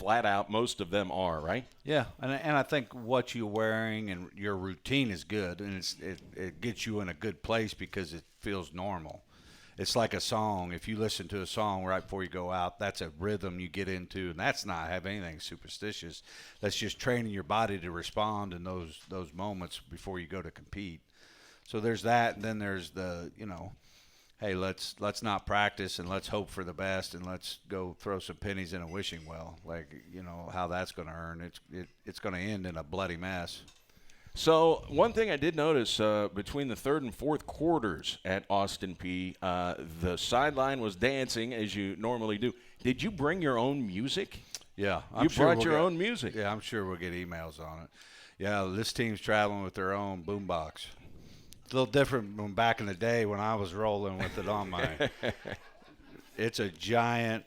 flat out. Most of them are, right? Yeah, and I think what you're wearing and your routine is good, and it gets you in a good place because it feels normal. It's like a song. If you listen to a song right before you go out, that's a rhythm you get into, and that's not have anything superstitious. That's just training your body to respond in those moments before you go to compete. So there's that, and then there's the, hey, let's not practice and let's hope for the best and let's go throw some pennies in a wishing well. Like, how that's going to earn. It's going to end in a bloody mess. So one thing I did notice between the third and fourth quarters at Austin Peay, the sideline was dancing as you normally do. Did you bring your own music? Yeah. You brought your own music. Yeah, I'm sure we'll get emails on it. Yeah, this team's traveling with their own boombox. It's a little different from back in the day when I was rolling with it on my – it's a giant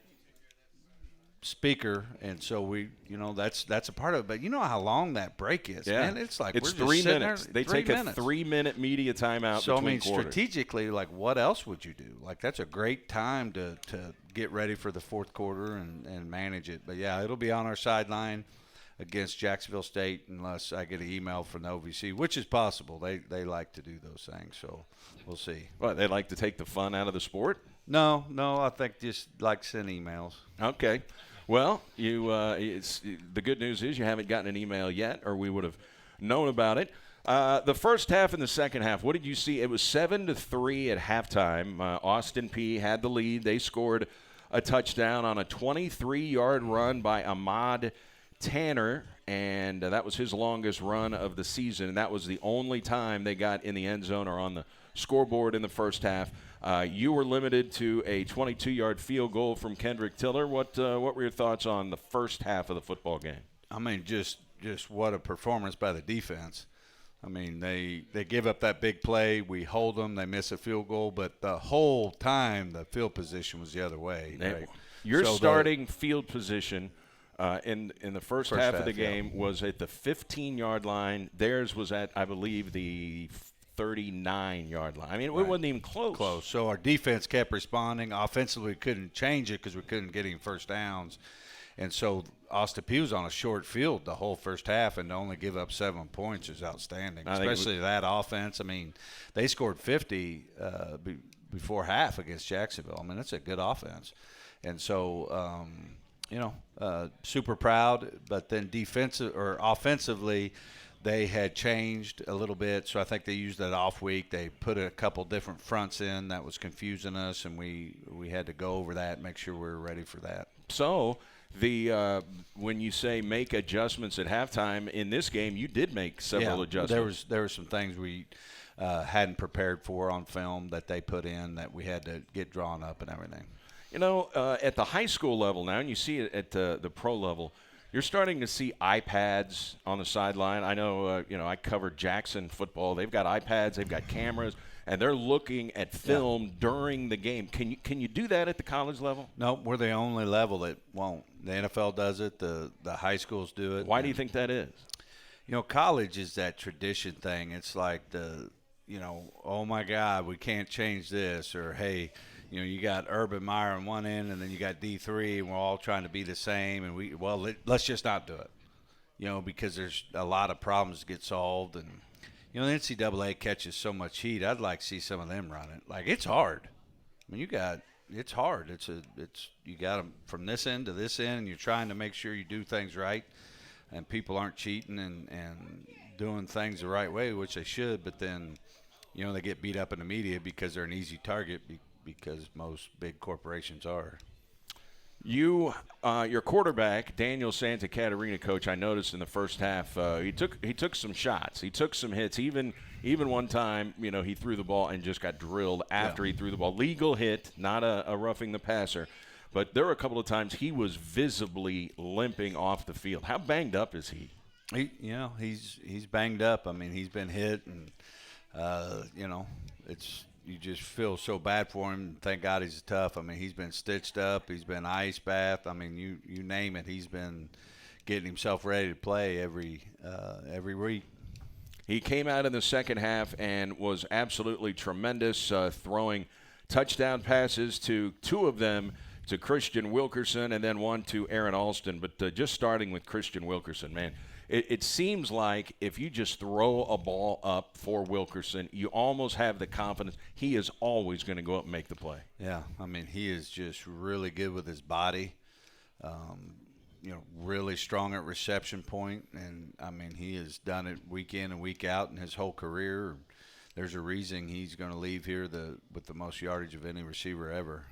speaker, and so we, that's a part of it. But you know how long that break is, yeah. Man? It's like it's we're 3 minutes. There, they 3 take minutes. a 3-minute media timeout so, between quarters. Strategically, like what else would you do? Like that's a great time to get ready for the fourth quarter and manage it. But, yeah, it'll be on our sideline against Jacksonville State unless I get an email from the OVC, which is possible. They like to do those things, so we'll see. What, they like to take the fun out of the sport? No, I think just like send emails. Okay. Well, the good news is you haven't gotten an email yet, or we would have known about it. The first half and the second half, what did you see? It was 7-3 at halftime. Austin Peay had the lead. They scored a touchdown on a 23-yard run by Ahmad Tanner, and that was his longest run of the season. And that was the only time they got in the end zone or on the scoreboard in the first half. You were limited to a 22-yard field goal from Kendrick Tiller. What were your thoughts on the first half of the football game? I mean, just what a performance by the defense. I mean, they give up that big play. We hold them. They miss a field goal. But the whole time, the field position was the other way. Right? Your starting field position in the first half of the game was at the 15-yard line. Theirs was at, I believe, the 39-yard line. I mean, it wasn't even close. So our defense kept responding. Offensively, we couldn't change it because we couldn't get any first downs. And so Austin Peay was on a short field the whole first half, and to only give up 7 points is outstanding, especially that offense. I mean, they scored 50 before half against Jacksonville. I mean, that's a good offense. And so, super proud. But then offensively, they had changed a little bit, so I think they used that off week. They put a couple different fronts in that was confusing us, and we had to go over that and make sure we were ready for that. So when you say make adjustments at halftime, in this game you did make several adjustments. There were some things we hadn't prepared for on film that they put in that we had to get drawn up and everything. At the high school level now, and you see it at the pro level, you're starting to see iPads on the sideline. I know, I covered Jackson football. They've got iPads, they've got cameras, and they're looking at film during the game. Can you do that at the college level? No, we're the only level that won't. The NFL does it. The high schools do it. Why do you think that is? College is that tradition thing. It's like oh, my God, we can't change this, or, hey, you got Urban Meyer on one end, and then you got D3, and we're all trying to be the same, and let's just not do it, because there's a lot of problems to get solved, and the NCAA catches so much heat. I'd like to see some of them run it. Like, it's hard. I mean, it's hard. You got them from this end to this end, and you're trying to make sure you do things right, and people aren't cheating and doing things the right way, which they should. But then, they get beat up in the media because they're an easy target because most big corporations are. Your quarterback, Daniel Santa Catarina, coach, I noticed in the first half, he took some shots. He took some hits. Even one time, he threw the ball and just got drilled after he threw the ball. Legal hit, not a roughing the passer. But there were a couple of times he was visibly limping off the field. How banged up is he? He's banged up. I mean, he's been hit, and you just feel so bad for him. Thank God he's tough. I mean, he's been stitched up. He's been ice bath. I mean, you name it. He's been getting himself ready to play every week. He came out in the second half and was absolutely tremendous, throwing touchdown passes to two of them to Christian Wilkerson and then one to Aaron Alston. But just starting with Christian Wilkerson, man, it seems like if you just throw a ball up for Wilkerson, you almost have the confidence he is always going to go up and make the play. Yeah, I mean, he is just really good with his body. Really strong at reception point, and I mean, he has done it week in and week out in his whole career. There's a reason he's going to leave here with the most yardage of any receiver ever.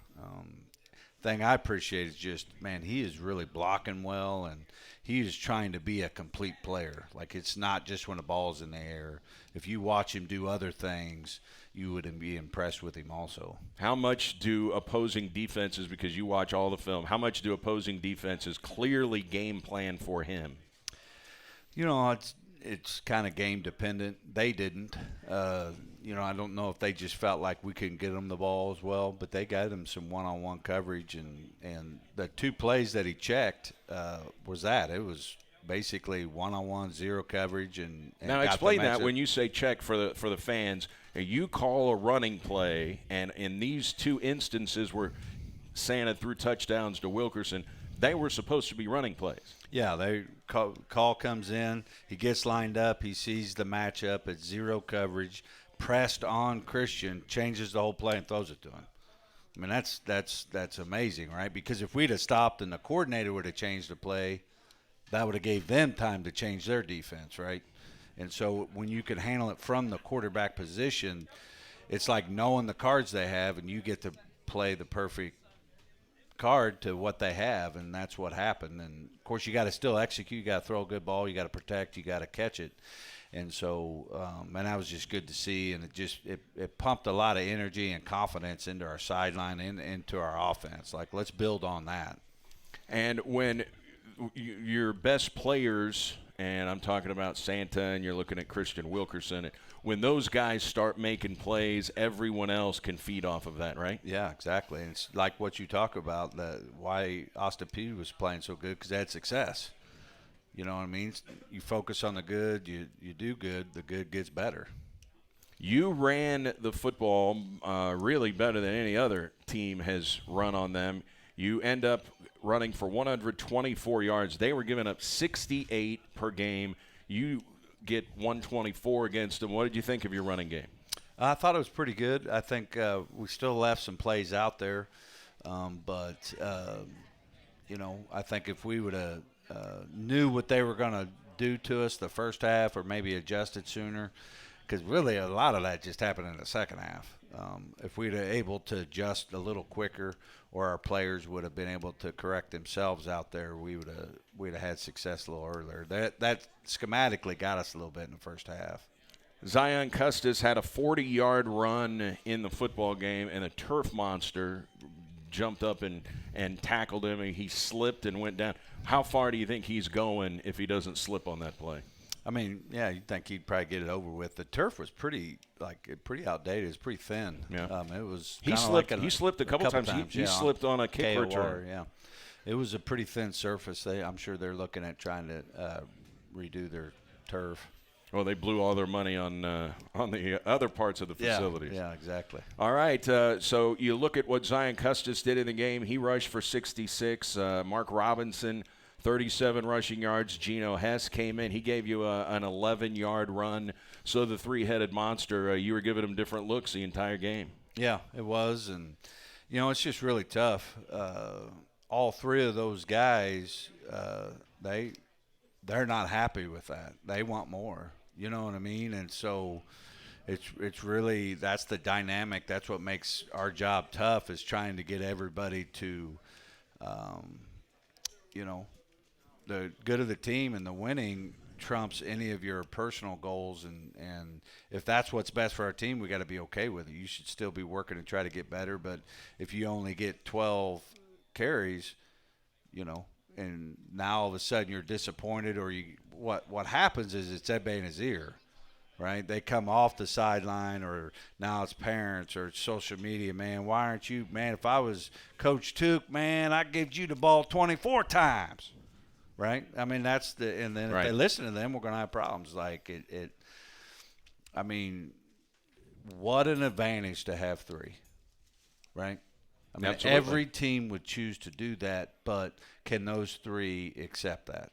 Thing I appreciate is just, man, he is really blocking well, and he is trying to be a complete player. Like, it's not just when the ball's in the air. If you watch him do other things, you would be impressed with him also. How much do opposing defenses, because you watch all the film, how much do opposing defenses clearly game plan for him? It's kind of game dependent. They didn't. I don't know if they just felt like we couldn't get him the ball as well, but they got him some one-on-one coverage, and the 2 plays that he checked was that. It was basically one-on-one, zero coverage, and now explain that when you say check for the fans. You call a running play, and in these 2 instances where Santa threw touchdowns to Wilkerson, they were supposed to be running plays. Yeah, they call comes in, he gets lined up, he sees the matchup at zero coverage, pressed on Christian, changes the whole play and throws it to him. I mean, that's amazing, right? Because if we'd have stopped and the coordinator would have changed the play, that would have gave them time to change their defense, right? And so when you can handle it from the quarterback position, it's like knowing the cards they have, and you get to play the perfect card to what they have, and that's what happened. And of course, you got to still execute. You got to throw a good ball. You got to protect. You got to catch it. And so, and that was just good to see. And it pumped a lot of energy and confidence into our sideline and into our offense. Like, let's build on that. And when your best players, and I'm talking about Santa, and you're looking at Christian Wilkerson, when those guys start making plays, everyone else can feed off of that, right? Yeah, exactly. And it's like what you talk about, why Austin Peay was playing so good, because they had success. You know what I mean? You focus on the good, you do good, the good gets better. You ran the football really better than any other team has run on them. You end up running for 124 yards. They were giving up 68 per game. You get 124 against them. What did you think of your running game? I thought it was pretty good. I think we still left some plays out there. But I think if we would have knew what they were going to do to us the first half, or maybe adjusted sooner, because really a lot of that just happened in the second half. If we'd have able to adjust a little quicker, or our players would have been able to correct themselves out there, we'd have had success a little earlier. That schematically got us a little bit in the first half. Zion Custis had a 40-yard run in the football game, and a turf monster jumped up and tackled him, and he slipped and went down. How far do you think he's going if he doesn't slip on that play? I mean, yeah, you'd think he'd probably get it over with. The turf was pretty outdated. It's pretty thin. Yeah. It was. He slipped. He slipped a couple times. He slipped on a kick return. Yeah. It was a pretty thin surface. I'm sure they're looking at trying to redo their turf. Well, they blew all their money on the other parts of the facilities. Yeah, exactly. All right, so you look at what Zion Custis did in the game. He rushed for 66. Mark Robinson, 37 rushing yards. Geno Hess came in. He gave you an 11-yard run. So the three-headed monster, you were giving him different looks the entire game. Yeah, it was. And, it's just really tough. All 3 of those guys, they're not happy with that. They want more. You know what I mean? And so it's really, that's the dynamic. That's what makes our job tough, is trying to get everybody to, the good of the team, and the winning trumps any of your personal goals. And if that's what's best for our team, we got to be okay with it. You should still be working to try to get better. But if you only get 12 carries, and now all of a sudden you're disappointed, or what happens is it's Ebbe in his ear, right? They come off the sideline, or now it's parents or it's social media. Man, why aren't you, man, if I was Coach Took, man, I'd give you the ball 24 times, right? I mean, and then if they listen to them, we're going to have problems. Like I mean, what an advantage to have 3, right? I mean, Absolutely. every team would choose to do that, but can those three accept that?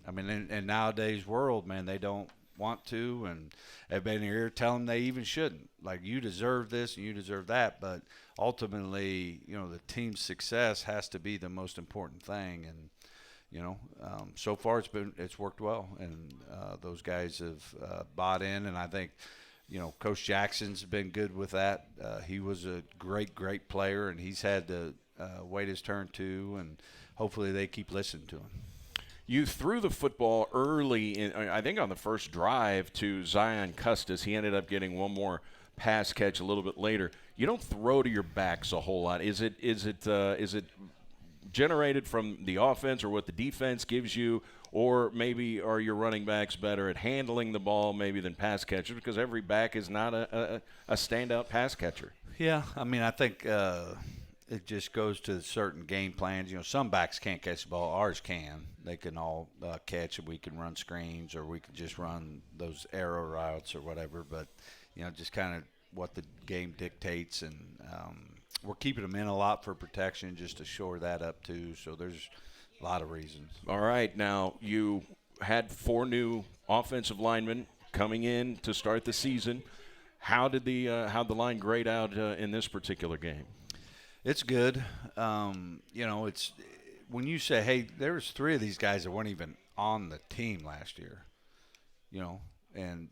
I mean, in nowadays world, man, they don't want to, and everybody here tell them they even shouldn't. Like, you deserve this and you deserve that, but ultimately, the team's success has to be the most important thing. And so far it's worked well, and those guys have bought in, and I think Coach Jackson's been good with that. He was a great player, and he's had to wait his turn too, and hopefully they keep listening to him. You threw the football early, I think on the first drive, to Zion Custis. He ended up getting one more pass catch a little bit later. You don't throw to your backs a whole lot. Is it generated from the offense or what the defense gives you, or maybe are your running backs better at handling the ball maybe than pass catchers, because every back is not a standout pass catcher? Yeah, I mean, I think it just goes to certain game plans. Some backs can't catch the ball. Ours can. They can all catch it. We can run screens, or we can just run those arrow routes or whatever. But, just kind of what the game dictates. And we're keeping them in a lot for protection just to shore that up too. So there's a lot of reasons. All right. Now, you had 4 new offensive linemen coming in to start the season. How'd the line grade out in this particular game? It's good. It's when you say, hey, there was 3 of these guys that weren't even on the team last year, and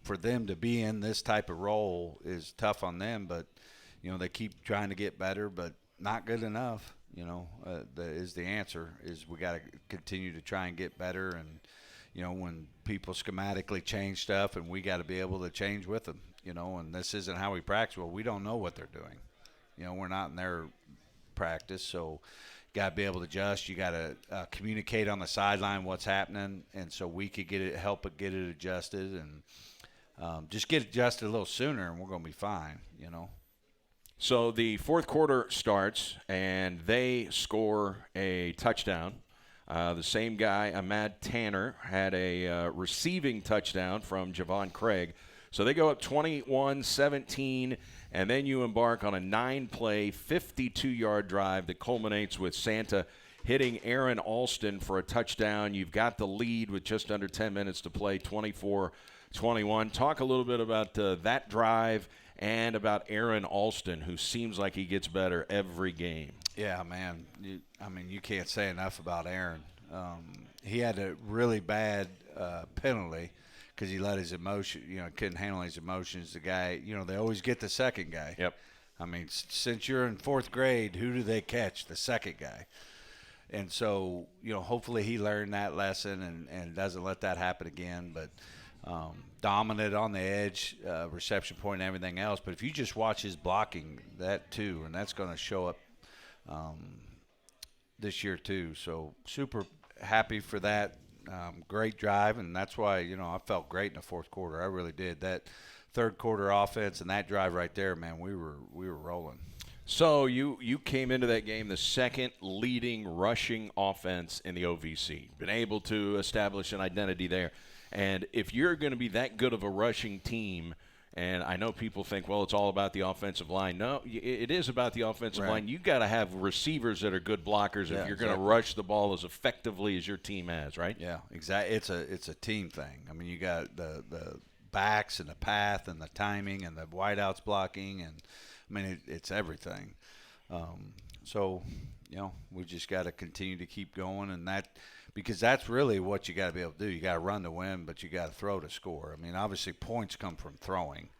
for them to be in this type of role is tough on them. But, they keep trying to get better, but not good enough. Is the answer is we got to continue to try and get better. And, when people schematically change stuff, and we got to be able to change with them, and this isn't how we practice. Well, we don't know what they're doing. We're not in their practice, so you got to be able to adjust. You got to communicate on the sideline what's happening, and so we could help get it adjusted, and just get adjusted a little sooner, and we're going to be fine. So the fourth quarter starts, and they score a touchdown. The same guy, Ahmad Tanner, had a receiving touchdown from Javon Craig. So they go up 21-17, and then you embark on a 9-play, 52-yard drive that culminates with Santa hitting Aaron Alston for a touchdown. You've got the lead with just under 10 minutes to play, 24-21. Talk a little bit about that drive and about Aaron Alston, who seems like he gets better every game. Yeah, man. You can't say enough about Aaron. He had a really bad penalty because he let his emotion, couldn't handle his emotions. The guy, they always get the second guy. Yep. I mean, since you're in 4th grade, who do they catch? The second guy. And so, hopefully he learned that lesson and doesn't let that happen again. But dominant on the edge, reception point and everything else. But if you just watch his blocking, that too, and that's going to show up this year too. So super happy for that. Great drive, and that's why, I felt great in the 4th quarter. I really did. That 3rd quarter offense and that drive right there, man, we were rolling. So you came into that game the second leading rushing offense in the OVC. Been able to establish an identity there. And if you're going to be that good of a rushing team, and I know people think, well, it's all about the offensive line. No, it is about the offensive line. You got to have receivers that are good blockers if you're going to rush the ball as effectively as your team has, right? Yeah, exactly. It's a team thing. I mean, you got the backs and the path and the timing and the wideouts blocking, and I mean it's everything. So we just got to continue to keep going, and because that's really what you got to be able to do. You got to run to win, but you got to throw to score. I mean, obviously points come from throwing,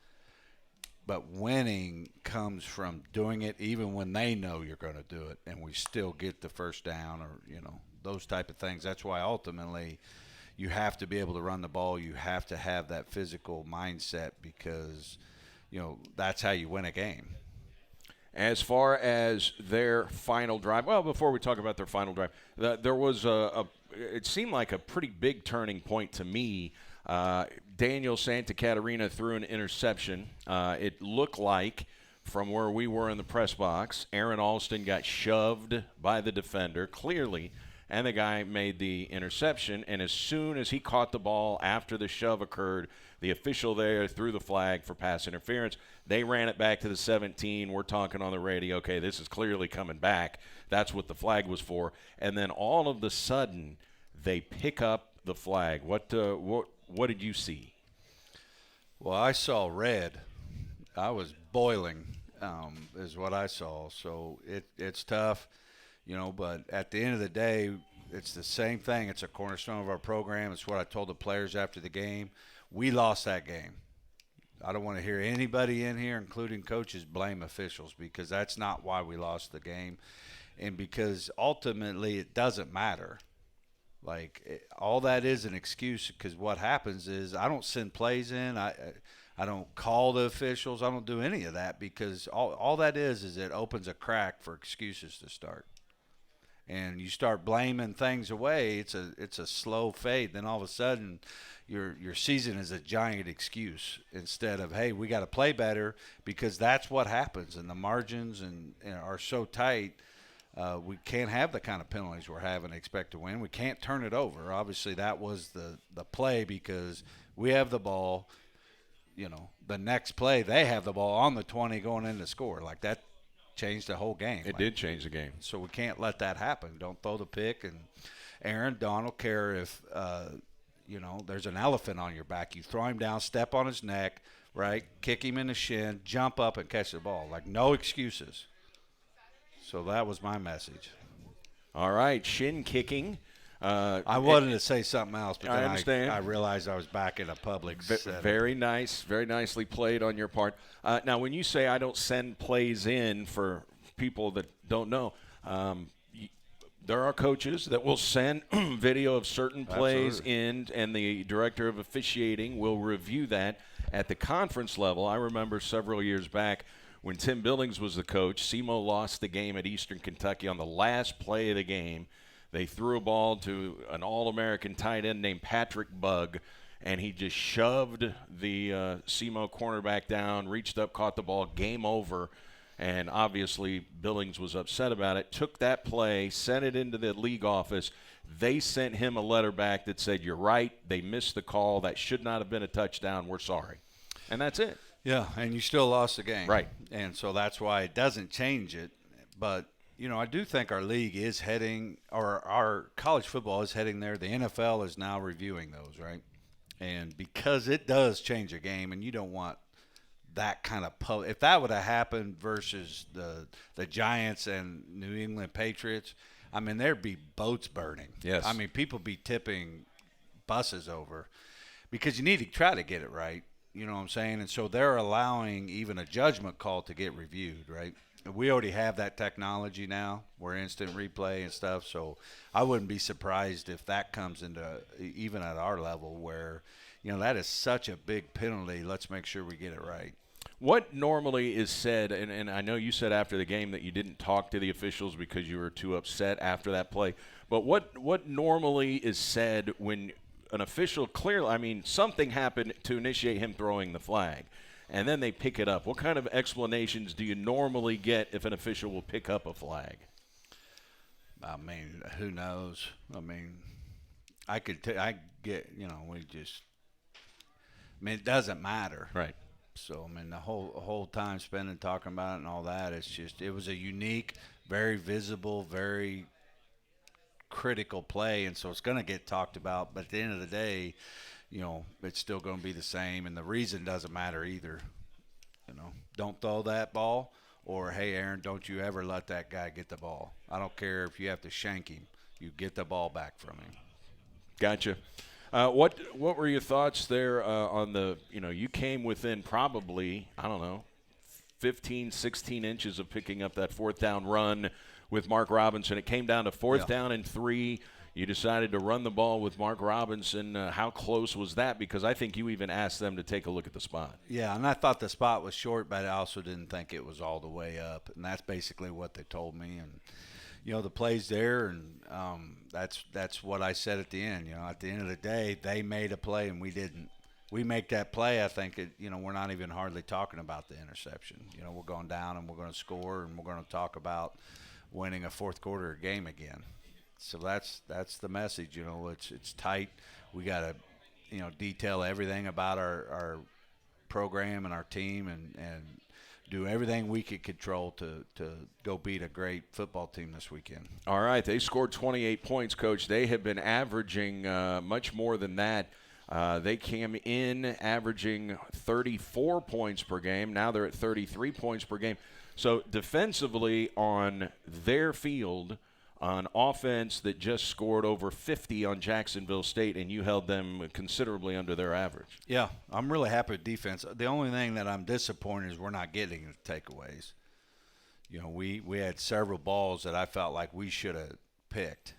but winning comes from doing it even when they know you're going to do it, and we still get the first down, or those type of things. That's why ultimately you have to be able to run the ball. You have to have that physical mindset, because that's how you win a game. As far as their final drive, well, before we talk about their final drive, there was it seemed like a pretty big turning point to me. Daniel Santa Catarina threw an interception. It looked like, from where we were in the press box, Aaron Alston got shoved by the defender, clearly, and the guy made the interception. And as soon as he caught the ball after the shove occurred, the official there threw the flag for pass interference. They ran it back to the 17. We're talking on the radio, okay, this is clearly coming back. That's what the flag was for. And then all of a sudden, they pick up the flag. What did you see? Well, I saw red. I was boiling, is what I saw. So it's tough, but at the end of the day, it's the same thing. It's a cornerstone of our program. It's what I told the players after the game. We lost that game. I don't want to hear anybody in here, including coaches, blame officials, because that's not why we lost the game. And because ultimately it doesn't matter. All that is an excuse, because what happens is I don't send plays in. I don't call the officials. I don't do any of that, because all that is it opens a crack for excuses to start. And you start blaming things away, it's a slow fade. Then all of a sudden your season is a giant excuse instead of, hey, we got to play better, because that's what happens. And the margins are so tight. We can't have the kind of penalties we're having to expect to win. We can't turn it over. Obviously, that was the play, because we have the ball. The next play, they have the ball on the 20 going in to score. That changed the whole game. It did change the game. So we can't let that happen. Don't throw the pick. And Aaron, Don don't care if, there's an elephant on your back. You throw him down, step on his neck, right, kick him in the shin, jump up and catch the ball. No excuses. So that was my message. All right, shin kicking. I wanted to say something else, but then I understand. I realized I was back in a public setting. Very nice. Very nicely played on your part. Now, when you say I don't send plays in, for people that don't know, there are coaches that will send video of certain plays in, and the director of officiating will review that at the conference level. I remember several years back when Tim Billings was the coach, SEMO lost the game at Eastern Kentucky on the last play of the game. They threw a ball to an All-American tight end named Patrick Bugg, and he just shoved the SEMO cornerback down, reached up, caught the ball, game over. And obviously Billings was upset about it, took that play, sent it into the league office. They sent him a letter back that said, you're right, they missed the call. That should not have been a touchdown. We're sorry. And that's it. Yeah, and you still lost the game. Right. And so that's why it doesn't change it. But, I do think our league is heading, or our college football is heading there. The NFL is now reviewing those, right? And because it does change a game, and you don't want that kind of if that would have happened versus the Giants and New England Patriots, there'd be boats burning. Yes. People be tipping buses over, because you need to try to get it right. You know what I'm saying? And so they're allowing even a judgment call to get reviewed, right? We already have that technology now. We're instant replay and stuff. So I wouldn't be surprised if that comes into, even at our level, where, that is such a big penalty. Let's make sure we get it right. What normally is said, and I know you said after the game that you didn't talk to the officials because you were too upset after that play, but what normally is said when an official clearly, something happened to initiate him throwing the flag, and then they pick it up? What kind of explanations do you normally get if an official will pick up a flag? Who knows? I get, it doesn't matter. Right. So, the whole time spent talking about it and all that, it was a unique, very visible, very critical play, and so it's going to get talked about. But at the end of the day, it's still going to be the same, and the reason doesn't matter either. Don't throw that ball, or, hey, Aaron, don't you ever let that guy get the ball. I don't care if you have to shank him. You get the ball back from him. Gotcha. What were your thoughts there on the, you came within probably, 15, 16 inches of picking up that fourth down run with Mark Robinson. It came down to fourth down and 3. You decided to run the ball with Mark Robinson. How close was that? Because I think you even asked them to take a look at the spot. Yeah, and I thought the spot was short, but I also didn't think it was all the way up. And that's basically what they told me. And the play's there, and that's what I said at the end. At the end of the day, they made a play, and we didn't. We make that play, I think, we're not even hardly talking about the interception. We're going down, and we're going to score, and we're going to talk about winning a fourth quarter game again. So that's the message. It's tight. We got to detail everything about our program and our team and do everything we could control to go beat a great football team this weekend. All right, they scored 28 points, Coach. They have been averaging much more than that. They came in averaging 34 points per game. Now they're at 33 points per game. So defensively on their field, on offense that just scored over 50 on Jacksonville State, and you held them considerably under their average. Yeah, I'm really happy with defense. The only thing that I'm disappointed is we're not getting the takeaways. We had several balls that I felt like we should have picked.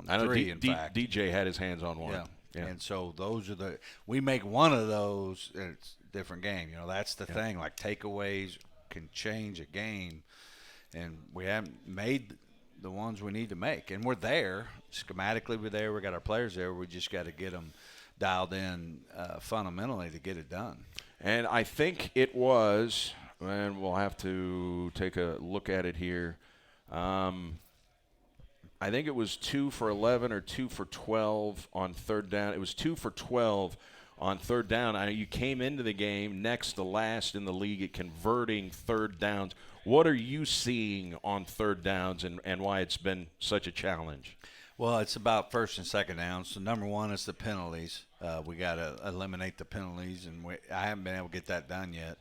I know three, in fact. DJ had his hands on one. Yeah. And so those are we make one of those, and it's a different game. That's the thing. Like, takeaways can change a game, and we haven't made the ones we need to make. And we're there. Schematically, we're there. We got our players there. We just got to get them dialed in fundamentally to get it done. And I think it was, and we'll have to take a look at it here. I think it was 2 for 11 or 2 for 12 on third down. It was 2 for 12 on third down. I know you came into the game next to last in the league at converting third downs. What are you seeing on third downs and why it's been such a challenge? Well, it's about first and second downs. So number one is the penalties. We got to eliminate the penalties, and I haven't been able to get that done yet.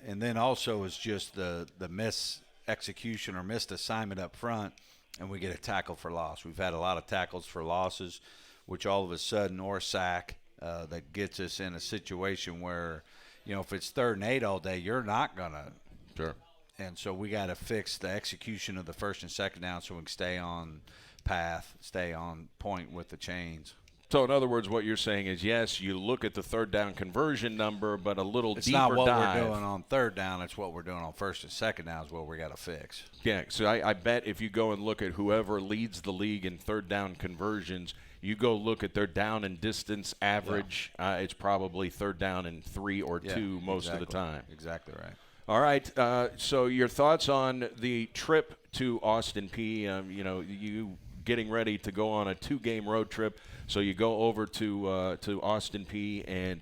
And then also is just the miss execution or missed assignment up front, and we get a tackle for loss. We've had a lot of tackles for losses, which all of a sudden, or a sack, that gets us in a situation where, if it's 3rd and 8 all day, you're not going to. Sure. And so we got to fix the execution of the first and second down so we can stay on path, stay on point with the chains. So, in other words, what you're saying is, yes, you look at the third down conversion number, but a little it's deeper not what dive. we're doing on third down. It's what we're doing on first and second down is what we got to fix. Yeah, so I bet if you go and look at whoever leads the league in third down conversions, you go look at their down and distance average, it's probably third down and 3 or 2 most of the time. Exactly right. All right, so your thoughts on the trip to Austin Peay. You getting ready to go on a 2-game road trip, so you go over to Austin Peay, and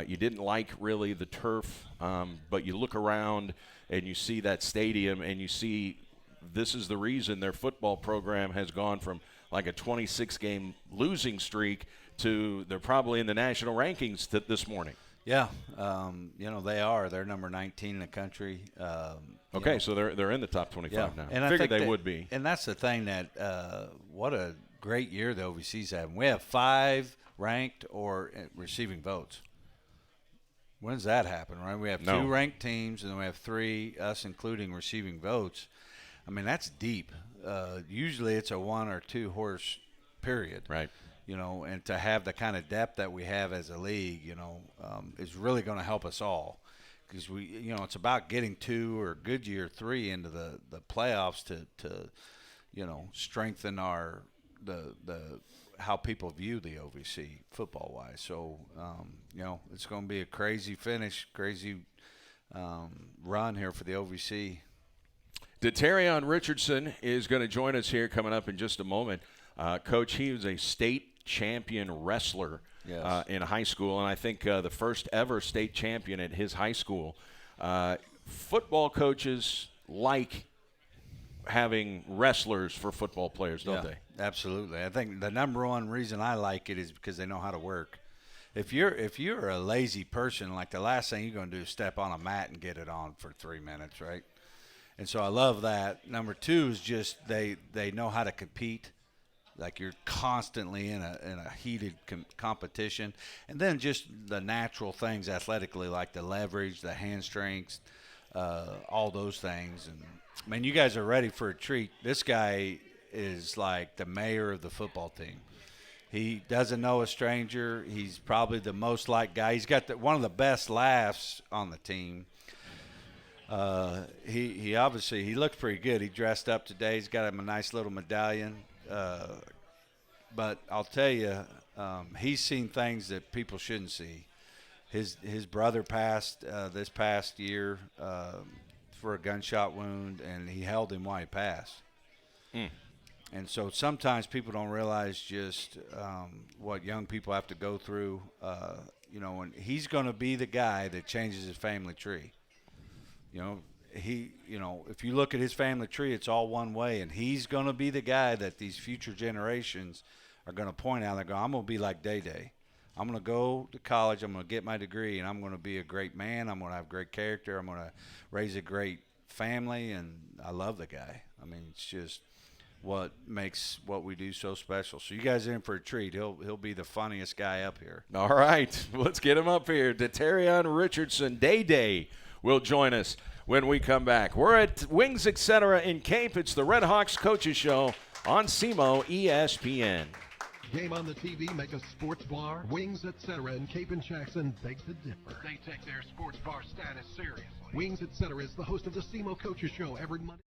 you didn't like really the turf, but you look around and you see that stadium, and you see this is the reason their football program has gone from like a 26-game losing streak to they're probably in the national rankings this morning. Yeah, they are. They're number 19 in the country. Okay, so they're in the top 25 now. And I figured they think would be. And that's the thing that what a great year the OVC's having. We have 5 ranked or receiving votes. When does that happen, right? We have 2 ranked teams, and then we have 3, us including receiving votes. I mean, that's deep. Usually it's a 1 or 2 horse period. Right. And to have the kind of depth that we have as a league, is really going to help us all. Because it's about getting 2 or good year 3 into the playoffs to strengthen our how people view the OVC football wise. So it's going to be a crazy finish, crazy run here for the OVC. Deterion Richardson is going to join us here coming up in just a moment. Coach, he was a state champion wrestler in high school, and I think the first ever state champion at his high school. Football coaches like having wrestlers for football players, don't they? Absolutely. I think the number one reason I like it is because they know how to work. If you're a lazy person, like the last thing you're going to do is step on a mat and get it on for 3 minutes, right? And so I love that. Number 2 is just they know how to compete. Like you're constantly in a heated competition. And then just the natural things athletically, like the leverage, the hand strengths, all those things. And, man, you guys are ready for a treat. This guy is like the mayor of the football team. He doesn't know a stranger. He's probably the most liked guy. He's got one of the best laughs on the team. He obviously, he looks pretty good. He dressed up today. He's got him a nice little medallion. But I'll tell you, he's seen things that people shouldn't see. His brother passed this past year for a gunshot wound, and he held him while he passed. And so sometimes people don't realize just what young people have to go through. And he's going to be the guy that changes his family tree. If you look at his family tree, it's all one way, and he's going to be the guy that these future generations are going to point out. They go, I'm going to be like Day Day. I'm going to go to college. I'm going to get my degree, and I'm going to be a great man. I'm going to have great character. I'm going to raise a great family, and I love the guy. I mean, it's just what makes what we do so special. So you guys are in for a treat. He'll be the funniest guy up here. All right, let's get him up here. Deterion Richardson, Day Day, will join us when we come back. We're at Wings Etc. in Cape. It's the Red Hawks Coaches Show on SEMO ESPN. Game on the TV, make a sports bar. Wings Etc. in Cape and Jackson beg to differ. They take their sports bar status seriously. Wings Etc. is the host of the SEMO Coaches Show every Monday.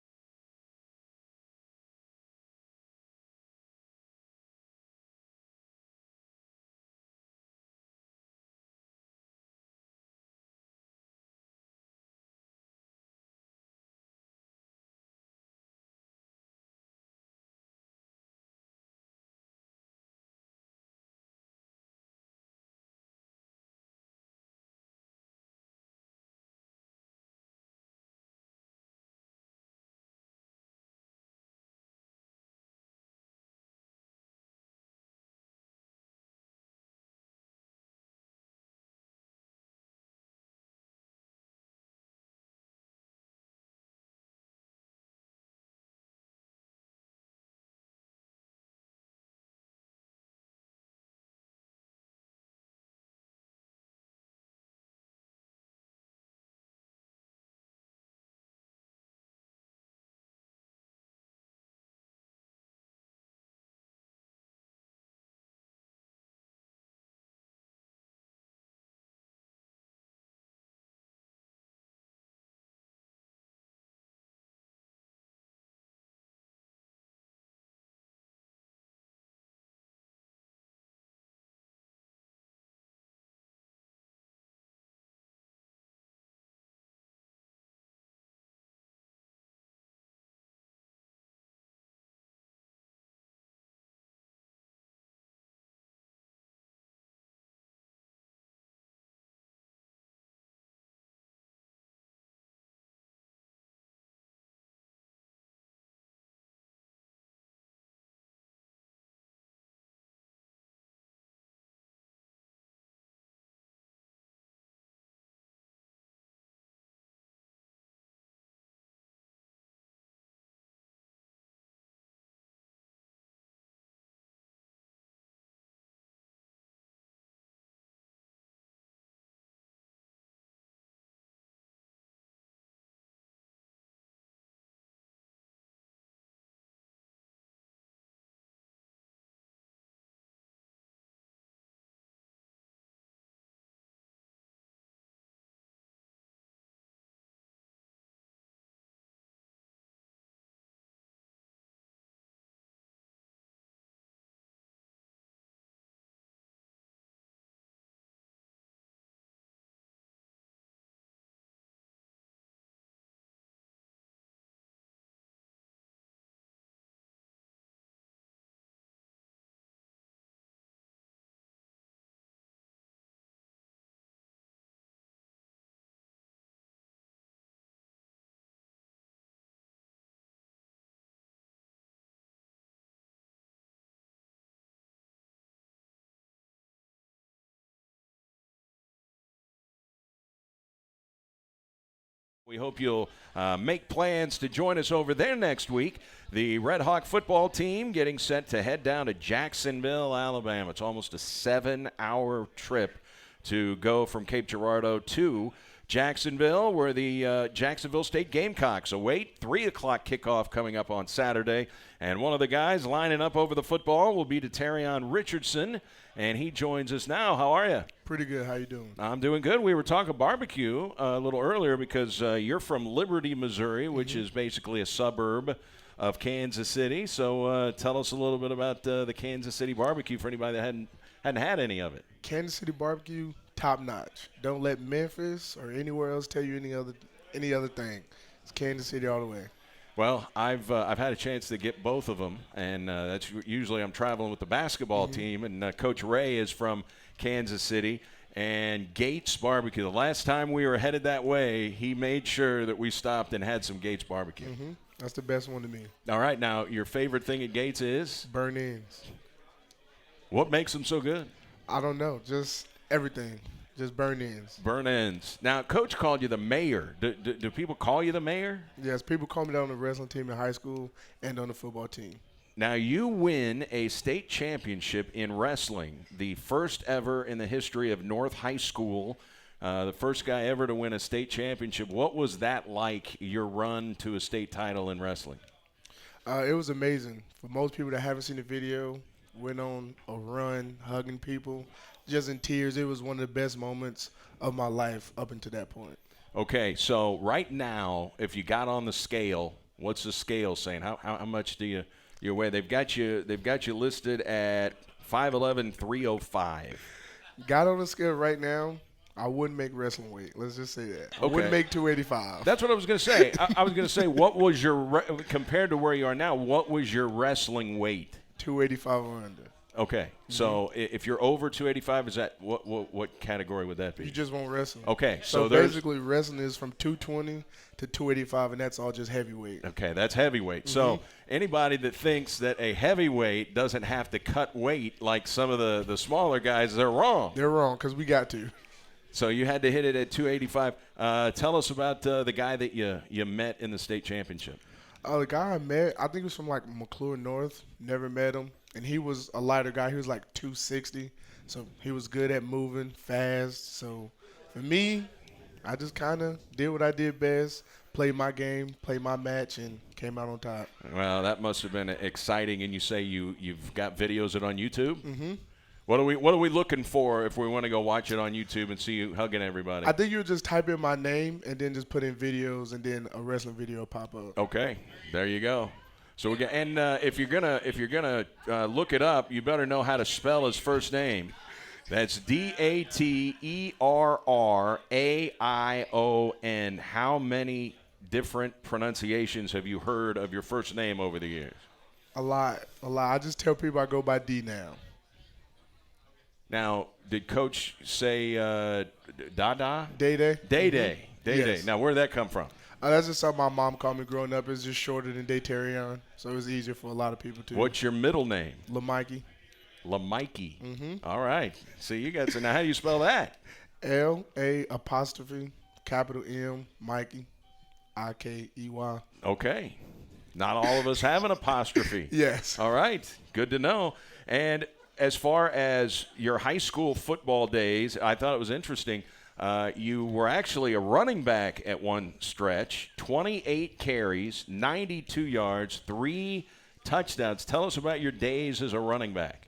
We hope you'll make plans to join us over there next week. The Red Hawk football team getting set to head down to Jacksonville, Alabama. It's almost a 7-hour trip to go from Cape Girardeau to Jacksonville, where the Jacksonville State Gamecocks await. 3 o'clock kickoff coming up on Saturday. And one of the guys lining up over the football will be Deterion Richardson, and he joins us now. How are you? Pretty good. How you doing? I'm doing good. We were talking barbecue a little earlier because you're from Liberty, Missouri, which is basically a suburb of Kansas City. So tell us a little bit about the Kansas City barbecue for anybody that hadn't had any of it. Kansas City barbecue, top notch. Don't let Memphis or anywhere else tell you any other thing. It's Kansas City all the way. Well, I've had a chance to get both of them, and that's usually I'm traveling with the basketball team, and Coach Ray is from Kansas City. And Gates Barbecue. The last time we were headed that way, he made sure that we stopped and had some Gates Barbecue. That's the best one to me. All right, now your favorite thing at Gates is? Burn ends. What makes them so good? I don't know. Just everything. Just burn ends. Burn ends. Now, Coach called you the mayor. Do people call you the mayor? Yes, people call me that on the wrestling team in high school and on the football team. Now, you win a state championship in wrestling, the first ever in the history of North High School, the first guy ever to win a state championship. What was that like, your run to a state title in wrestling? It was amazing. For most people that haven't seen the video, went on a run, hugging people, just in tears. It was one of the best moments of my life up until that point. Okay, so right now, if you got on the scale, what's the scale saying? How much do you weigh? They've got you listed at 5'11", 305. Got on the scale right now, I wouldn't make wrestling weight. Let's just say that. I Okay. wouldn't make 285. That's what I was going to say. I was going to say, what was your compared to where you are now? What was your wrestling weight? 285 or under. Okay, so if you're over 285, is that what category would that be? You just won't wrestle. Okay, So there's basically, wrestling is from 220 to 285, and that's all just heavyweight. okay, that's heavyweight. So anybody that thinks that a heavyweight doesn't have to cut weight like some of the smaller guys, they're wrong. They're wrong because we got to. So you had to hit it at 285. Tell us about the guy that you met in the state championship. The guy I met, I think he was from like McClure North. Never met him. And he was a lighter guy. He was like 260. So he was good at moving, fast. So for me, I just kind of did what I did best, played my game, played my match, and came out on top. Well, that must have been exciting. And you say you've got videos of it on YouTube? Mm-hmm. What are we looking for if we want to go watch it on YouTube and see you hugging everybody? I think you would just type in my name and then just put in videos, and then a wrestling video pop up. Okay, there you go. So if you're gonna look it up, you better know how to spell his first name. That's Daterraion. How many different pronunciations have you heard of your first name over the years? A lot. I just tell people I go by D now. Now, did Coach say Dada? Day-Day. Day-Day. Day-Day. Yes. Now, where did that come from? That's just something my mom called me growing up. It's just shorter than Daterion, so it was easier for a lot of people too. What's your middle name? LaMikey. LaMikey. Mm-hmm. All right. See, you got now. How do you spell that? L-A' capital M Mikey I-K-E-Y. Okay. Not all of us have an apostrophe. Yes. All right. Good to know. And as far as your high school football days, I thought it was interesting. You were actually a running back at one stretch, 28 carries, 92 yards, 3 touchdowns. Tell us about your days as a running back.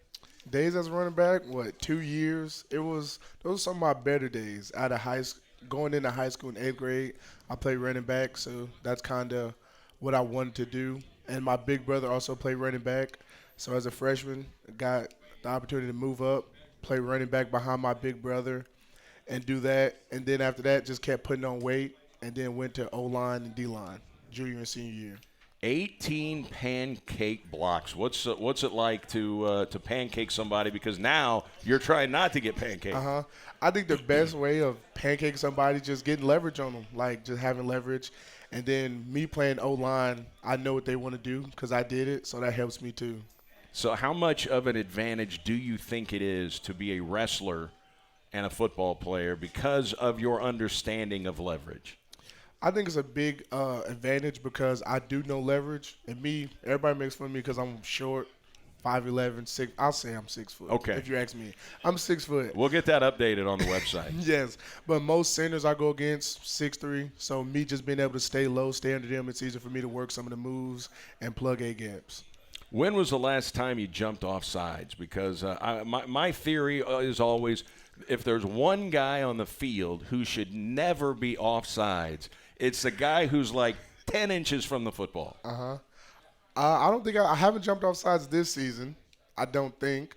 Days as a running back, 2 years? Those were some of my better days out of going into high school in 8th grade. I played running back, so that's kind of what I wanted to do. And my big brother also played running back. So as a freshman, got the opportunity to move up, play running back behind my big brother, and do that. And then after that, just kept putting on weight, and then went to O-line and D-line, junior and senior year. 18 pancake blocks. What's it like to pancake somebody? Because now you're trying not to get pancaked. I think the best way of pancaking somebody is just getting leverage on them, like just having leverage. And then me playing O-line, I know what they want to do because I did it, so that helps me too. So how much of an advantage do you think it is to be a wrestler and a football player because of your understanding of leverage? I think it's a big advantage because I do know leverage. And everybody makes fun of me because I'm short, 5'11", 6. I'll say I'm 6 foot. Okay. If you ask me, I'm 6 foot. We'll get that updated on the website. Yes, but most centers I go against 6'3". So me just being able to stay low, stay under them, it's easier for me to work some of the moves and plug A gaps. When was the last time you jumped off sides? Because my theory is always if there's one guy on the field who should never be off sides, it's the guy who's like 10 inches from the football. I don't think I haven't jumped off sides this season. I don't think.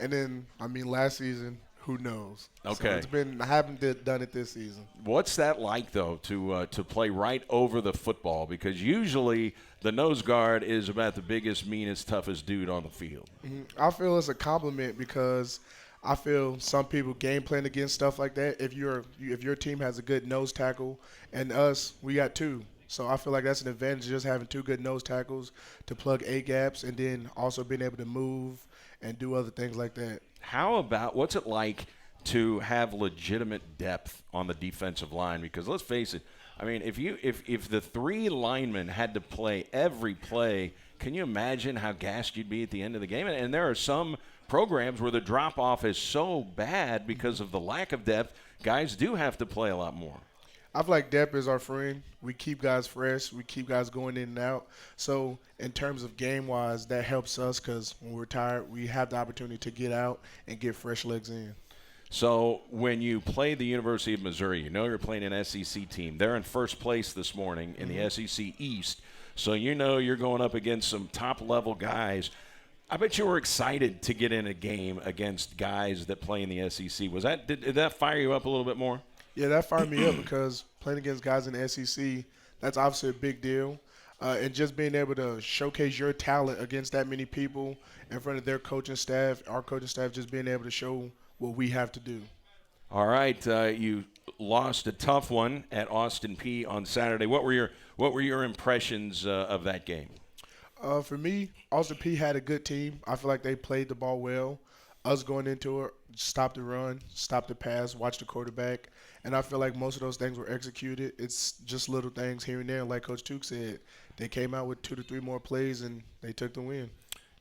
And then, last season, Who knows? Okay. So I haven't done it this season. What's that like, though, to play right over the football? Because usually the nose guard is about the biggest, meanest, toughest dude on the field. I feel it's a compliment because I feel some people game plan against stuff like that. If your team has a good nose tackle, and us, we got two. So I feel like that's an advantage, just having two good nose tackles to plug A gaps, and then also being able to move and do other things like that. How about what's it like to have legitimate depth on the defensive line? Because let's face it, I mean, if the three linemen had to play every play, can you imagine how gassed you'd be at the end of the game? And there are some programs where the drop-off is so bad because of the lack of depth, guys do have to play a lot more. I feel like depth is our friend. We keep guys fresh. We keep guys going in and out. So in terms of game-wise, that helps us because when we're tired, we have the opportunity to get out and get fresh legs in. So when you play the University of Missouri, you know you're playing an SEC team. They're in first place this morning in the SEC East. So you know you're going up against some top-level guys. I bet you were excited to get in a game against guys that play in the SEC. Did that fire you up a little bit more? Yeah, that fired me up because playing against guys in the SEC, that's obviously a big deal. And just being able to showcase your talent against that many people in front of their coaching staff, our coaching staff, just being able to show what we have to do. All right, you lost a tough one at Austin Peay on Saturday. What were your impressions of that game? For me, Austin Peay had a good team. I feel like they played the ball well. Us going into it, stop the run, stop the pass, watch the quarterback. And I feel like most of those things were executed. It's just little things here and there. Like Coach Took said, they came out with 2 to 3 more plays, and they took the win.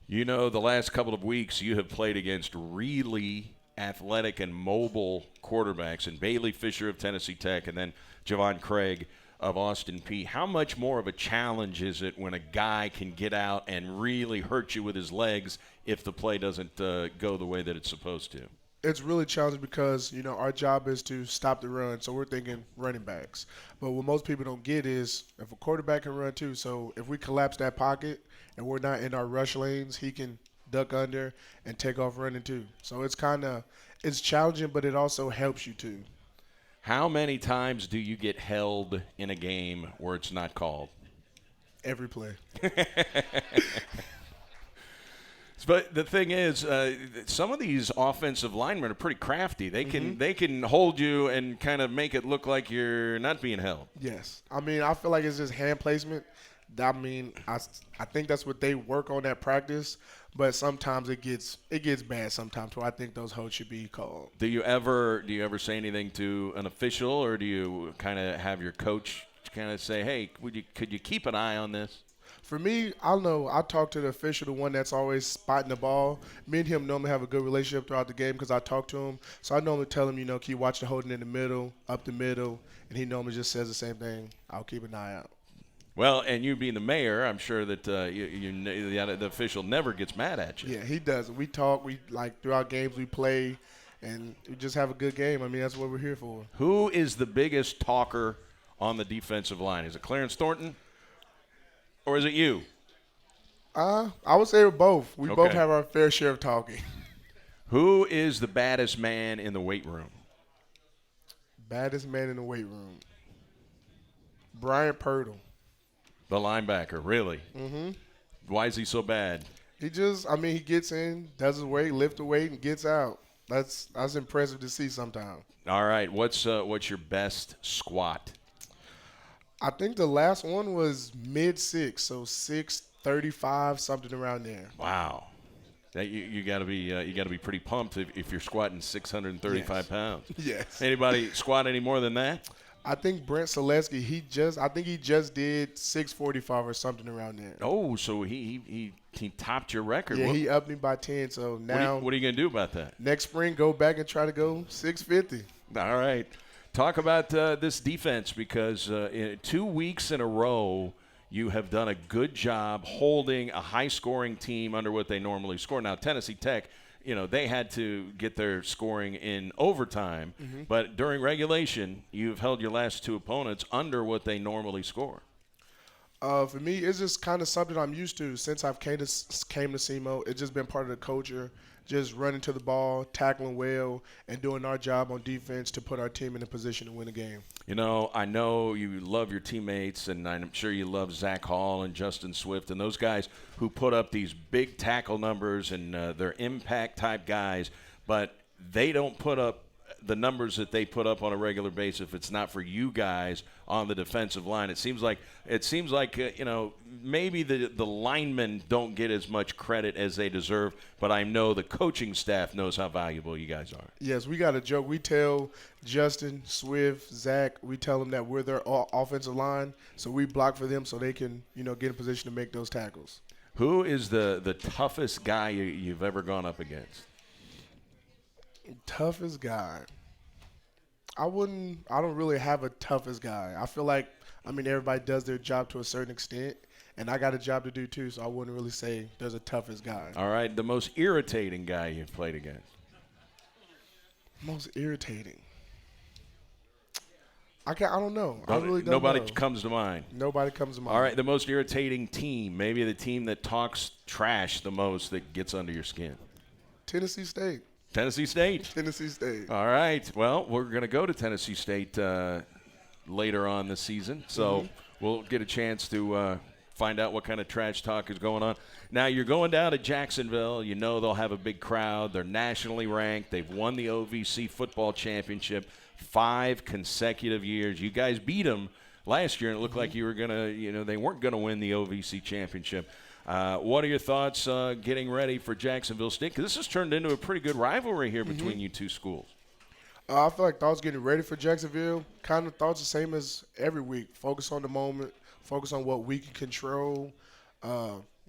You know, the last couple of weeks you have played against really athletic and mobile quarterbacks, and Bailey Fisher of Tennessee Tech and then Javon Craig of Austin Peay. How much more of a challenge is it when a guy can get out and really hurt you with his legs if the play doesn't go the way that it's supposed to? It's really challenging because, our job is to stop the run, so we're thinking running backs. But what most people don't get is if a quarterback can run too, so if we collapse that pocket and we're not in our rush lanes, he can duck under and take off running too. So it's challenging, but it also helps you too. How many times do you get held in a game where it's not called? Every play. But the thing is, some of these offensive linemen are pretty crafty. They can hold you and kind of make it look like you're not being held. Yes. I mean, I feel like it's just hand placement. I mean, I think that's what they work on at practice, but sometimes it gets bad sometimes where I think those holds should be called. Do you ever say anything to an official, or do you kind of have your coach kind of say, hey, could you keep an eye on this? For me, I know I talk to the official, the one that's always spotting the ball. Me and him normally have a good relationship throughout the game because I talk to him. So I normally tell him, keep watching the holding in the middle, up the middle, and he normally just says the same thing. I'll keep an eye out. Well, and you being the mayor, I'm sure that the official never gets mad at you. Yeah, he does. We talk. We throughout games we play, and we just have a good game. I mean, that's what we're here for. Who is the biggest talker on the defensive line? Is it Clarence Thornton? Or is it you? I would say we're both. We Okay. both have our fair share of talking. Who is the baddest man in the weight room? Baddest man in the weight room. Brian Purtle. The linebacker, really? Mm-hmm. Why is he so bad? He gets in, does his weight, lift the weight, and gets out. That's impressive to see sometimes. All right, what's your best squat? I think the last one was mid-6, so 635, something around there. Wow, that you got to be pretty pumped if you're squatting 635 pounds. Yes. Anybody squat any more than that? I think Brent Selesky, he just did 645 or something around there. Oh, so he topped your record. Yeah, he upped me by 10. So now, what are you gonna do about that? Next spring, go back and try to go 650. All right. Talk about this defense because 2 weeks in a row you have done a good job holding a high-scoring team under what they normally score. Now, Tennessee Tech, they had to get their scoring in overtime, but during regulation, you've held your last two opponents under what they normally score. For me, it's just kind of something I'm used to since I've came to SEMO. It's just been part of the culture just running to the ball, tackling well, and doing our job on defense to put our team in a position to win a game. You know, I know you love your teammates, and I'm sure you love Zach Hall and Justin Swift and those guys who put up these big tackle numbers, and they're impact-type guys, but they don't put up the numbers that they put up on a regular basis if it's not for you guys on the defensive line. It seems like maybe the linemen don't get as much credit as they deserve, but I know the coaching staff knows how valuable you guys are. Yes, we got a joke. We tell Justin, Swift, Zach, we tell them that we're their offensive line, so we block for them so they can, get in position to make those tackles. Who is the toughest guy you've ever gone up against? Toughest guy. I don't really have a toughest guy. I feel like, everybody does their job to a certain extent, and I got a job to do too, so I wouldn't really say there's a toughest guy. All right, the most irritating guy you've played against? Most irritating. I don't know. I really don't Nobody know. comes to mind. Nobody comes to mind. All right, the most irritating team, maybe the team that talks trash the most that gets under your skin. Tennessee State. Tennessee State. Tennessee State. All right. Well, we're going to go to Tennessee State later on this season, so we'll get a chance to find out what kind of trash talk is going on. Now, you're going down to Jacksonville. You know they'll have a big crowd. They're nationally ranked. They've won the OVC football championship 5 consecutive years. You guys beat them last year, and it looked like you were going to, they weren't going to win the OVC championship. What are your thoughts getting ready for Jacksonville State? Because this has turned into a pretty good rivalry here between you two schools. I feel like thoughts getting ready for Jacksonville, kind of thoughts the same as every week. Focus on the moment, focus on what we can control,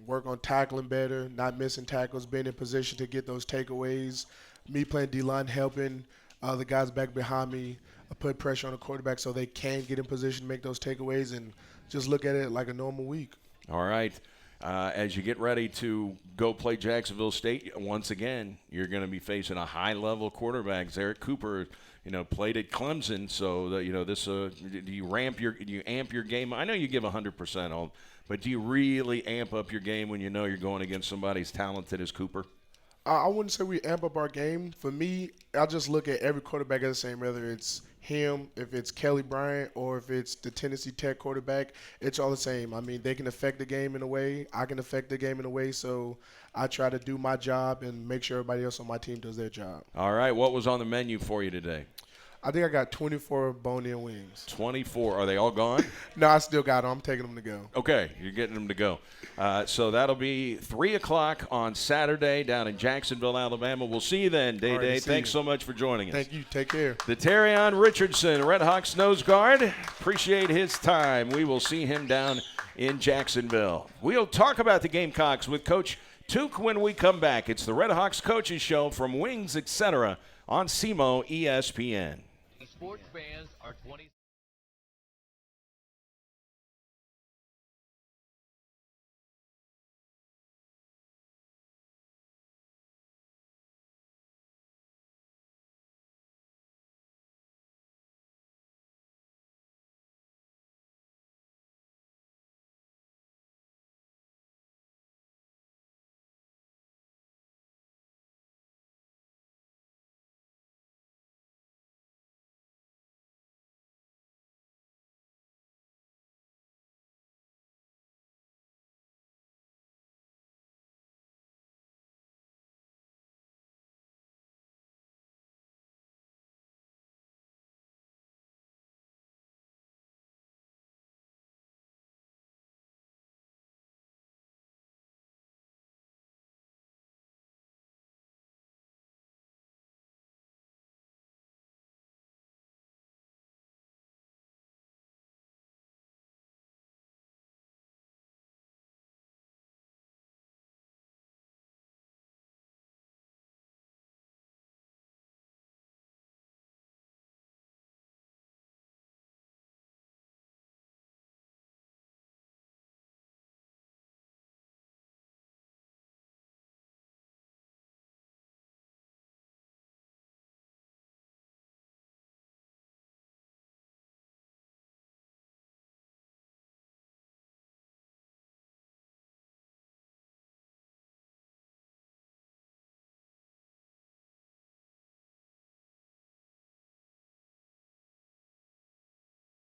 work on tackling better, not missing tackles, being in position to get those takeaways, me playing D-line, helping the guys back behind me, put pressure on the quarterback so they can get in position to make those takeaways, and just look at it like a normal week. All right. As you get ready to go play Jacksonville State, once again, you're going to be facing a high-level quarterback. Eric Cooper, played at Clemson, so do you amp your game? I know you give 100% on, but do you really amp up your game when you know you're going against somebody as talented as Cooper? I wouldn't say we amp up our game. For me, I just look at every quarterback as the same, whether it's him, if it's Kelly Bryant, or if it's the Tennessee Tech quarterback. It's all the same. They can affect the game in a way. I can affect the game in a way. So I try to do my job and make sure everybody else on my team does their job. All right. What was on the menu for you today? I think I got 24 bone-in wings. 24. Are they all gone? No, I still got them. I'm taking them to go. Okay, you're getting them to go. So that'll be 3 o'clock on Saturday down in Jacksonville, Alabama. We'll see you then, Day. Thanks so much for joining us. Thank you. Take care. The Terrion Richardson, Red Hawks nose guard. Appreciate his time. We will see him down in Jacksonville. We'll talk about the Gamecocks with Coach Tuke when we come back. It's the Red Hawks Coaches Show from Wings, etc. on SEMO ESPN. Sports fans are 20.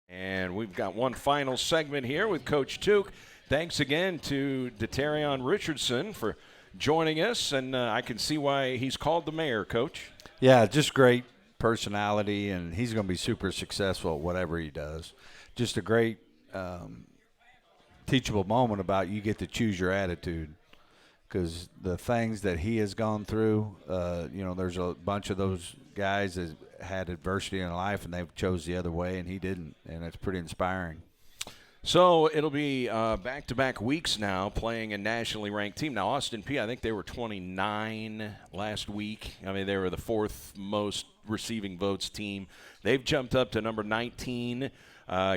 And we've got one final segment here with Coach Took. Thanks again to Detarion Richardson for joining us, and I can see why he's called the mayor, Coach. Yeah, just great personality, and he's going to be super successful at whatever he does. Just a great teachable moment about you get to choose your attitude, because the things that he has gone through, there's a bunch of those guys that had adversity in life and they've chose the other way, and he didn't, and it's pretty inspiring. So it'll be back-to-back weeks now playing a nationally ranked team. Now, Austin Peay, I think they were 29 last week. I mean, they were the fourth most receiving votes team. They've jumped up to number 19.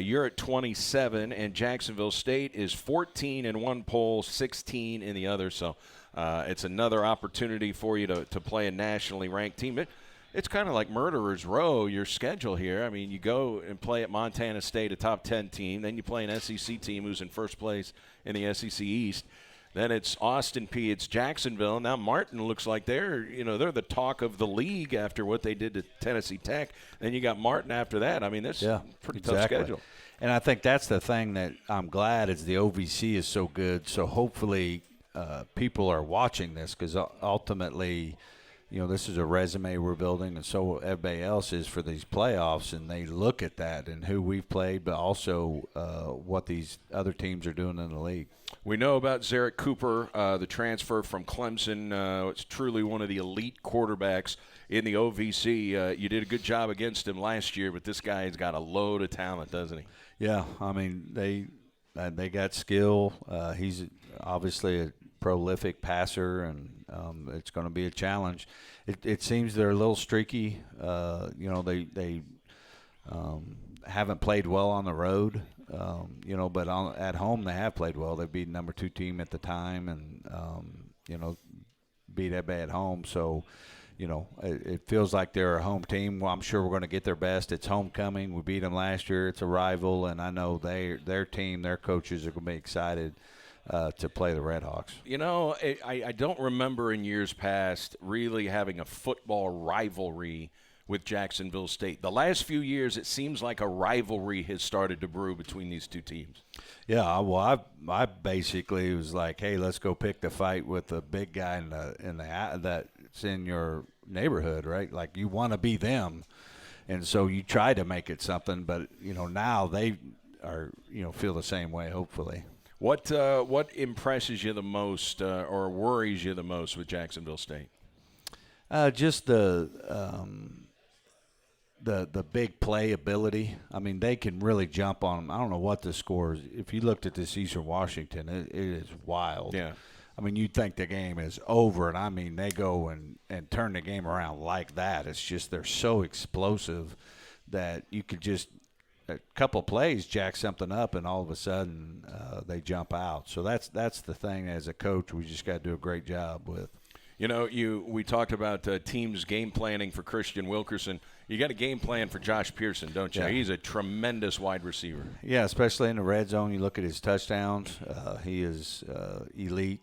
You're at 27, and Jacksonville State is 14 in one poll, 16 in the other. So it's another opportunity for you to play a nationally ranked team. It's kind of like Murderer's Row, your schedule here. I mean, you go and play at Montana State, a top 10 team. Then you play an SEC team who's in first place in the SEC East. Then it's Austin Peay, it's Jacksonville. Now Martin looks like they're the talk of the league after what they did to Tennessee Tech. Then you got Martin after that. I mean, that's a pretty tough schedule. And I think that's the thing that I'm glad is the OVC is so good. So hopefully people are watching this, because ultimately – this is a resume we're building, and so everybody else is for these playoffs, and they look at that and who we've played, but also what these other teams are doing in the league. We know about Zarek Cooper, the transfer from Clemson. It's truly one of the elite quarterbacks in the OVC. You did a good job against him last year, but this guy has got a load of talent, doesn't he? Yeah, I mean, they got skill. He's obviously a prolific passer, and it's going to be a challenge. It seems they're a little streaky. They haven't played well on the road, but at home they have played well. They beat number 2 team at the time, and beat everybody at home. So, it feels like they're a home team. Well, I'm sure we're going to get their best. It's homecoming. We beat them last year. It's a rival, and I know their team, their coaches are going to be excited to play the Redhawks. I don't remember in years past really having a football rivalry with Jacksonville State. The last few years, it seems like a rivalry has started to brew between these two teams. Yeah, well, I basically was like, hey, let's go pick the fight with the big guy that's in your neighborhood, right? Like, you want to be them, and so you try to make it something. But now they are feel the same way, hopefully. What impresses you the most or worries you the most with Jacksonville State? Just the big play ability. I mean, they can really jump on them. I don't know what the score is. If you looked at this Eastern Washington, it is wild. Yeah. I mean, you'd think the game is over, and I mean, they go and turn the game around like that. It's just they're so explosive that you could just – a couple plays jack something up, and all of a sudden they jump out. So that's the thing as a coach we just got to do a great job with. We talked about teams game planning for Christian Wilkerson. You got a game plan for Josh Pearson, don't you? Yeah. He's a tremendous wide receiver. Yeah, especially in the red zone. You look at his touchdowns. He is elite.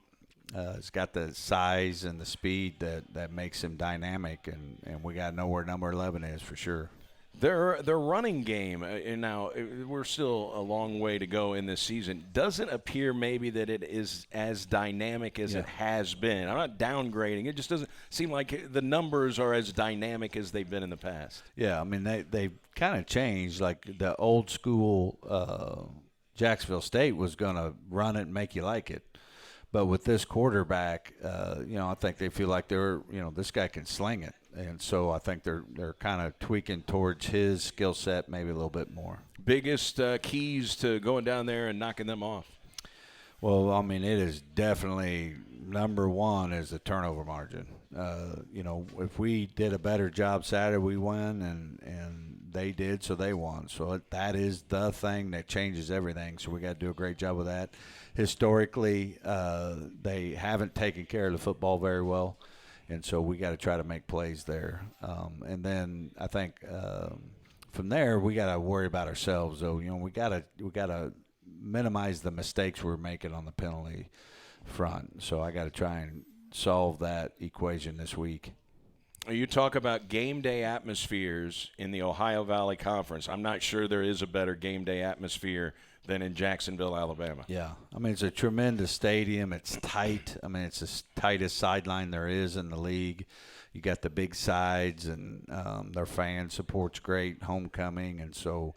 He's got the size and the speed that makes him dynamic, and we got to know where number 11 is for sure. Their running game, and now we're still a long way to go in this season, doesn't appear maybe that it is as dynamic as it has been. I'm not downgrading. It just doesn't seem like the numbers are as dynamic as they've been in the past. Yeah, I mean, they've kind of changed. Like the old school Jacksonville State was going to run it and make you like it. But with this quarterback, I think they feel like this guy can sling it. And so I think they're kind of tweaking towards his skill set maybe a little bit more. Biggest keys to going down there and knocking them off? Well, I mean, it is definitely number one is the turnover margin. If we did a better job Saturday, we win, and they did, so they won. So that is the thing that changes everything. So we got to do a great job with that. Historically, they haven't taken care of the football very well. And so we got to try to make plays there. And then I think from there we got to worry about ourselves. Though we got to minimize the mistakes we're making on the penalty front. So I got to try and solve that equation this week. You talk about game day atmospheres in the Ohio Valley Conference. I'm not sure there is a better game day atmosphere than in Jacksonville, Alabama. Yeah. I mean, it's a tremendous stadium. It's tight. I mean, it's the tightest sideline there is in the league. You got the big sides, and their fan support's great, homecoming. And so,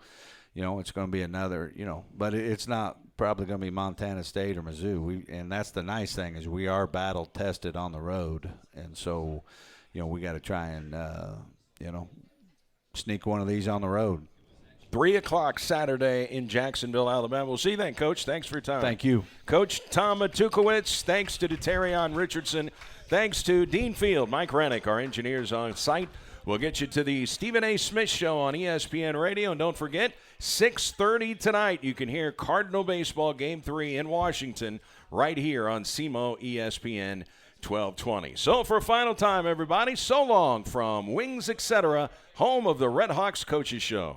it's going to be another, but it's not probably going to be Montana State or Mizzou. And that's the nice thing is we are battle tested on the road. And so, we got to try and, sneak one of these on the road. 3 o'clock Saturday in Jacksonville, Alabama. We'll see you then, Coach. Thanks for your time. Thank you. Coach Tom Matukowicz, thanks to Deterion Richardson. Thanks to Dean Field, Mike Rennick, our engineers on site. We'll get you to the Stephen A. Smith Show on ESPN Radio. And don't forget, 6:30 tonight, you can hear Cardinal Baseball Game 3 in Washington right here on SEMO ESPN 1220. So for a final time, everybody, so long from Wings Etc., home of the Red Hawks Coaches Show.